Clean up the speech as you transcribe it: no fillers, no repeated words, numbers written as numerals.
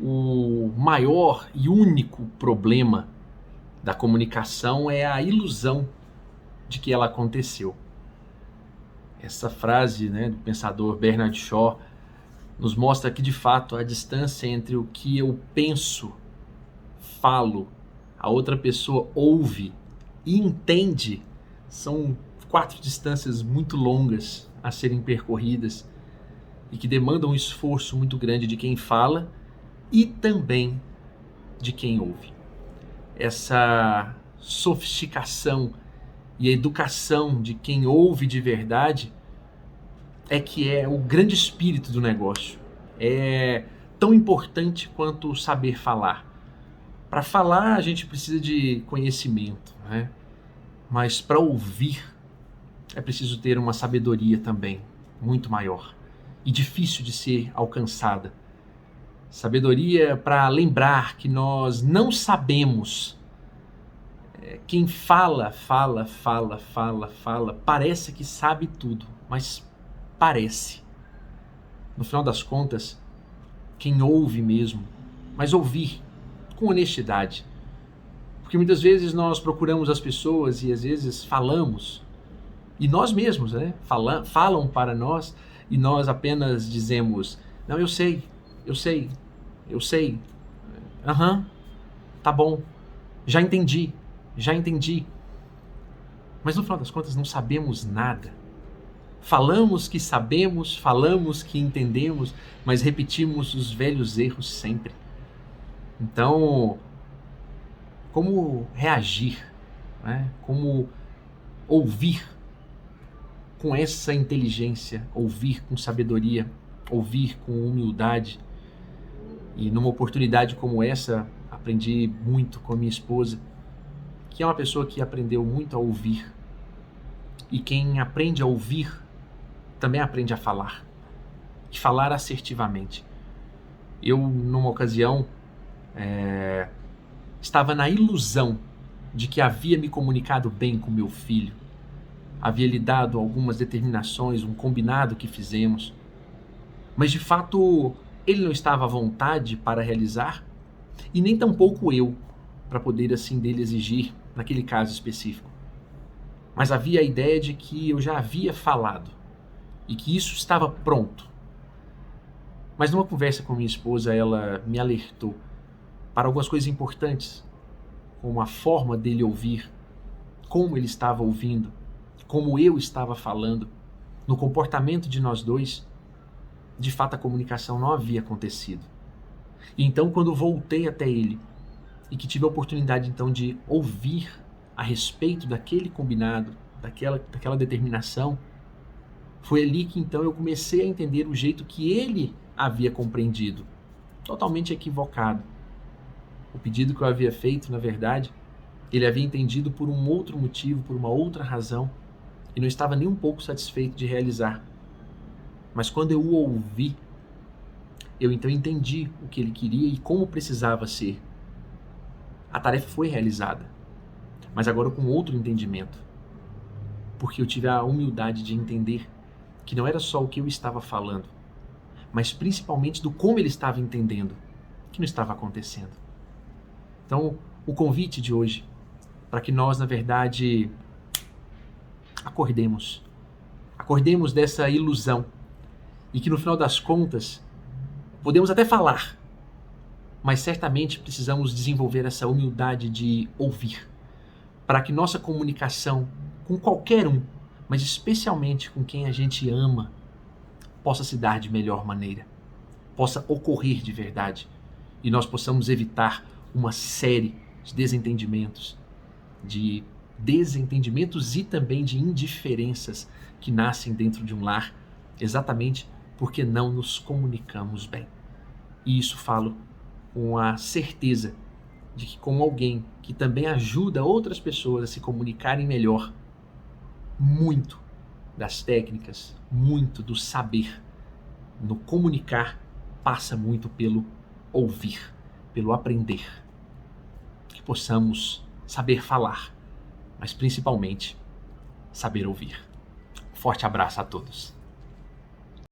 o maior e único problema da comunicação é a ilusão de que ela aconteceu. Essa frase, do pensador Bernard Shaw nos mostra que, de fato, a distância entre o que eu penso, falo, a outra pessoa ouve e entende são 4 distâncias muito longas a serem percorridas e que demandam um esforço muito grande de quem fala e também de quem ouve. Essa sofisticação e a educação de quem ouve de verdade é que é o grande espírito do negócio. É tão importante quanto saber falar. Para falar a gente precisa de conhecimento, mas para ouvir é preciso ter uma sabedoria também muito maior e difícil de ser alcançada. Sabedoria para lembrar que nós não sabemos. Quem fala, parece que sabe tudo, mas parece. No final das contas, quem ouve mesmo, mas ouvir com honestidade. Porque muitas vezes nós procuramos as pessoas e às vezes falamos, e nós mesmos, falam para nós e nós apenas dizemos, não, eu sei, tá bom, já entendi. Mas no final das contas não sabemos nada. Falamos que sabemos, falamos que entendemos, mas repetimos os velhos erros sempre. Então, como reagir? Como ouvir com essa inteligência, ouvir com sabedoria, ouvir com humildade? E numa oportunidade como essa, aprendi muito com a minha esposa, que é uma pessoa que aprendeu muito a ouvir. E quem aprende a ouvir, também aprende a falar. E falar assertivamente. Eu, numa ocasião, estava na ilusão de que havia me comunicado bem com meu filho. Havia lhe dado algumas determinações, um combinado que fizemos. Mas, de fato, ele não estava à vontade para realizar, e nem tampouco eu, para poder assim dele exigir naquele caso específico. Mas havia a ideia de que eu já havia falado e que isso estava pronto. Mas numa conversa com minha esposa, ela me alertou para algumas coisas importantes, como a forma dele ouvir, como ele estava ouvindo, como eu estava falando, no comportamento de nós dois. De fato, a comunicação não havia acontecido. E então, quando voltei até ele e que tive a oportunidade então de ouvir a respeito daquele combinado, daquela determinação, foi ali que então eu comecei a entender o jeito que ele havia compreendido, totalmente equivocado. O pedido que eu havia feito, na verdade, ele havia entendido por um outro motivo, por uma outra razão, e não estava nem um pouco satisfeito de realizar. Mas quando eu o ouvi, eu então entendi o que ele queria e como precisava ser. A tarefa foi realizada, mas agora com outro entendimento. Porque eu tive a humildade de entender que não era só o que eu estava falando, mas principalmente do como ele estava entendendo, que não estava acontecendo. Então, o convite de hoje, para que nós, na verdade, acordemos dessa ilusão e que no final das contas, podemos até falar, mas certamente precisamos desenvolver essa humildade de ouvir, para que nossa comunicação com qualquer um, mas especialmente com quem a gente ama, possa se dar de melhor maneira, possa ocorrer de verdade e nós possamos evitar uma série de desentendimentos e também de indiferenças que nascem dentro de um lar, exatamente porque não nos comunicamos bem. E isso falo com a certeza de que, como alguém que também ajuda outras pessoas a se comunicarem melhor, muito das técnicas, muito do saber no comunicar passa muito pelo ouvir, pelo aprender. Que possamos saber falar, mas principalmente saber ouvir. Forte abraço a todos.